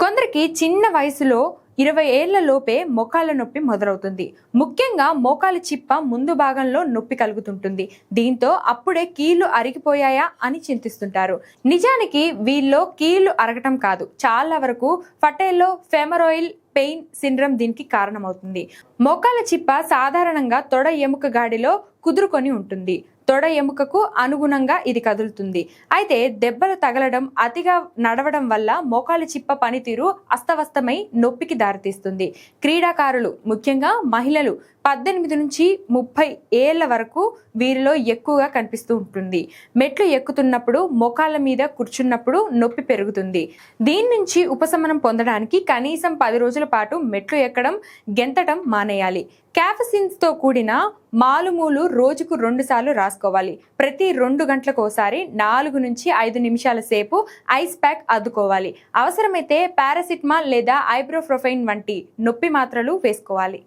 కొందరికి చిన్న వయసులో 20 ఏళ్ల లోపే మోకాళ్ళ నొప్పి మొదలవుతుంది. ముఖ్యంగా మోకాలి చిప్ప ముందు భాగంలో నొప్పి కలుగుతుంటుంది. దీంతో అప్పుడే కీళ్లు అరిగిపోయాయా అని చింతిస్తుంటారు. నిజానికి వీళ్ళలో కీళ్లు అరగటం కాదు, చాలా వరకు పటేల్లో ఫెమరాయిల్ పెయిన్ సిండ్రోమ్ దీనికి కారణమవుతుంది. మోకాల చిప్ప సాధారణంగా తొడ ఎముక గాడిలో కుదురుకొని ఉంటుంది. తొడ ఎముకకు అనుగుణంగా ఇది కదులుతుంది. అయితే దెబ్బలు తగలడం, అతిగా నడవడం వల్ల మోకాలి చిప్ప పనితీరు అస్తవ్యస్తమై నొప్పికి దారితీస్తుంది. క్రీడాకారులు, ముఖ్యంగా మహిళలు 18 నుంచి 30 ఏళ్ల వరకు వీరిలో ఎక్కువగా కనిపిస్తూ ఉంటుంది. మెట్లు ఎక్కుతున్నప్పుడు, మోకాళ్ళ మీద కూర్చున్నప్పుడు నొప్పి పెరుగుతుంది. దీని నుంచి ఉపశమనం పొందడానికి కనీసం 10 రోజుల పాటు మెట్లు ఎక్కడం, గెంతడం మానేయాలి. క్యాఫసిన్స్ తో కూడిన మాలుమూలు రోజుకు 2 సార్లు రాసుకోవాలి. ప్రతి 2 గంటలకోసారి 4 నుంచి 5 నిమిషాల సేపు ఐస్ ప్యాక్ అద్దుకోవాలి. అవసరమైతే పారాసిటమాల్ లేదా ఐబ్రోఫ్రోఫైన్ వంటి నొప్పి మాత్రలు వేసుకోవాలి.